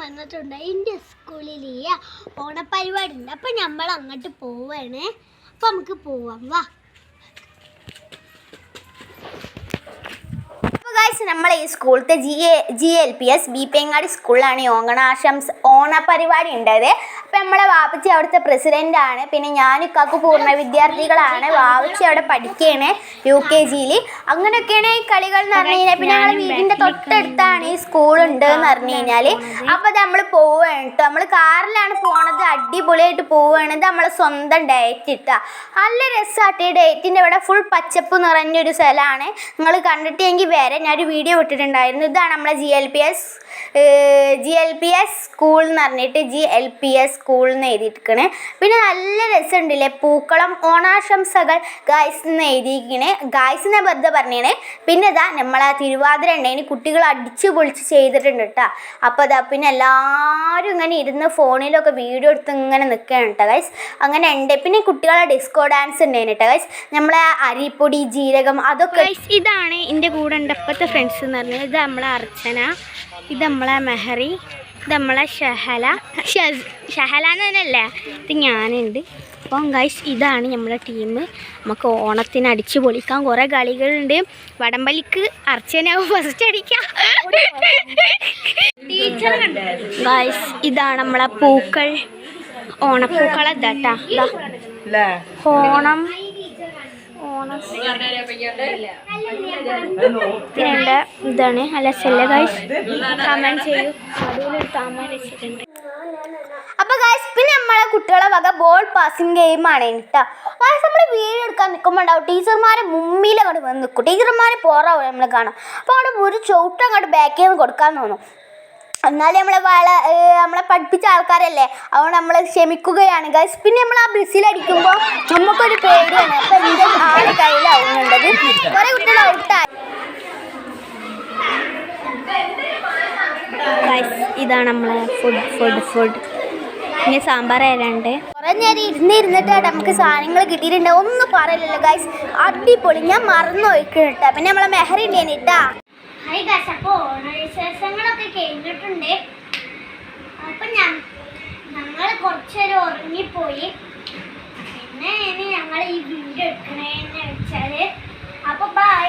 വന്നിട്ടുണ്ട്. എൻ്റെ സ്കൂളിൽ ഓണപ്പരിപാടി ഉണ്ട്. അപ്പം നമ്മൾ അങ്ങോട്ട് പോവാണ്. അപ്പം നമുക്ക് പോവാം. വാ. നമ്മളെ ഈ സ്കൂളത്തെ GLPS ബീപ്പേങ്ങാടി സ്കൂളിലാണ് ഓണപരിപാടി ഉണ്ടായത്. അപ്പം നമ്മളെ വാപ്പച്ചി അവിടുത്തെ പ്രസിഡൻ്റാണ്. പിന്നെ ഞാനും ഇക്കാക്ക് പൂർണ്ണ വിദ്യാർത്ഥികളാണ്. വാപ്പച്ചി അവിടെ പഠിക്കുകയാണ് UKG. അങ്ങനെയൊക്കെയാണ് ഈ കളികൾ എന്ന് പറഞ്ഞു കഴിഞ്ഞാൽ. പിന്നെ ഞങ്ങളുടെ വീടിൻ്റെ തൊട്ടടുത്താണ് ഈ സ്കൂളുണ്ട് എന്ന് പറഞ്ഞു കഴിഞ്ഞാൽ. അപ്പോൾ നമ്മൾ പോവുകയാണ് കേട്ടോ. നമ്മൾ കാറിലാണ് പോണത്. അടിപൊളിയായിട്ട് പോവുകയാണ്. ഇത് നമ്മളെ സ്വന്തം ഡേറ്റ് ഇട്ടാ. നല്ല രസമായിട്ട് ഈ ഡേറ്റിൻ്റെ ഇവിടെ ഫുൾ പച്ചപ്പ് നിറഞ്ഞൊരു സ്ഥലമാണ്. നിങ്ങൾ കണ്ടിട്ടെങ്കിൽ വരെ ഞാനൊരു വീഡിയോ ഇട്ടിട്ടുണ്ടായിരുന്നു. ഇതാണ് നമ്മളെ GLPS സ്കൂൾ എന്ന് പറഞ്ഞിട്ട് GLPS സ്കൂൾ എന്ന് എഴുതിയിരിക്കണേ. പിന്നെ നല്ല രസമുണ്ടല്ലേ, പൂക്കളം ഓണാശംസകൾ ഗായ്സ് എന്ന് എഴുതിയിരിക്കണേ. ഗായ്സിനെ വെറുതെ പറഞ്ഞേ. പിന്നെ ഇതാ നമ്മളെ തിരുവാതിര ഉണ്ടായിന്, കുട്ടികൾ അടിച്ചു പൊളിച്ച് ചെയ്തിട്ടുണ്ട് കേട്ടോ. അപ്പോൾ അതാ പിന്നെ എല്ലാവരും ഇങ്ങനെ ഇരുന്ന് ഫോണിലൊക്കെ വീഡിയോ എടുത്ത് ഇങ്ങനെ നിൽക്കുകയാണ് കേട്ടോ ഗൈസ്. അങ്ങനെ ഉണ്ട്. പിന്നെ കുട്ടികളെ ഡിസ്കോ ഡാൻസ് ഉണ്ടായിരുന്നു കേട്ടോ ഗൈസ്. നമ്മളെ അരിപ്പൊടി ജീരകം അതൊക്കെ. ഇതാണ് എൻ്റെ കൂടെ ഉണ്ട് ഇപ്പോഴത്തെ ഫ്രണ്ട്സ് എന്ന് പറഞ്ഞത്. ഇത് നമ്മളെ അർച്ചന, ഇത് നമ്മളെ മെഹറി, ഇത് നമ്മളെ ഷഹല എന്ന് തന്നെയല്ലേ. ഇത് ഞാനുണ്ട്. അപ്പം ഗൈസ് ഇതാണ് നമ്മുടെ ടീം. നമുക്ക് ഓണത്തിന് അടിച്ചു പൊളിക്കാൻ കുറേ കളികളുണ്ട്. വടംവലിക്ക് അർച്ചനാവും ഫസ്റ്റ് അടിക്കാം. ഗൈസ് ഇതാണ് നമ്മളെ പൂക്കൾ, ഓണപ്പൂക്കൾ. ഇതാട്ടാ ഓണം പിന്നെ ഇതാണ് അല്ല സെല്ല ഗൈസ്. കമന്റ് ചെയ്യൂ. വെച്ചിട്ടുണ്ട്. അപ്പോൾ ഗൈസ് പിന്നെ നമ്മളെ കുട്ടികളെ വക ബോൾ പാസിങ് ഗെയിമാണ് കേട്ടോ. ഗൈസ് നമ്മൾ വീഡിയോ എടുക്കാൻ നിൽക്കുമ്പോൾ ഉണ്ടാവും ടീച്ചർമാരെ മുമ്പിൽ അങ്ങോട്ട് വന്ന് നിൽക്കും. ടീച്ചർമാർ പോറാവും നമ്മൾ കാണാം. അപ്പോൾ അവിടെ ഒരു ചവിട്ട് അങ്ങോട്ട് ബാക്കിൽ നിന്ന് കൊടുക്കാൻ തോന്നും. എന്നാലും നമ്മളെ പഠിപ്പിച്ച ആൾക്കാരല്ലേ, അതുകൊണ്ട് നമ്മൾ ക്ഷമിക്കുകയാണ് ഗൈസ്. പിന്നെ നമ്മൾ ആ ബസ്സിലടിക്കുമ്പോൾ നമുക്കൊരു പേടിയാണ്. അപ്പം എൻ്റെ ആളെ കയ്യിലാവുന്നുണ്ടത്. കുറേ കുട്ടികൾ ഔട്ടായി. ഇതാണ് നമ്മളെ ഫുഡ്. പിന്നെ സാമ്പാർ ആരാണ്ട് കുറേ നേരം ഇരുന്നിട്ടാണ് നമുക്ക് സാധനങ്ങൾ കിട്ടിയിട്ടുണ്ട്. ഒന്നും പറയില്ലല്ലോ ഗൈസ്, അടിപൊളി. ഞാൻ മറന്നു പോയിക്കണം കേട്ടോ. പിന്നെ നമ്മളെ മെഹറി ഉണ്ടായിരുന്നു കേട്ടാ. അപ്പോൾ ഓണവിശേഷങ്ങളൊക്കെ കഴിഞ്ഞിട്ടുണ്ട്. അപ്പം ഞങ്ങൾ കുറച്ചേരം ഉറങ്ങിപ്പോയി. പിന്നെ ഞങ്ങൾ ഈ വീഡിയോ എടുക്കണേന്ന് വെച്ചാൽ അപ്പോൾ ബൈ.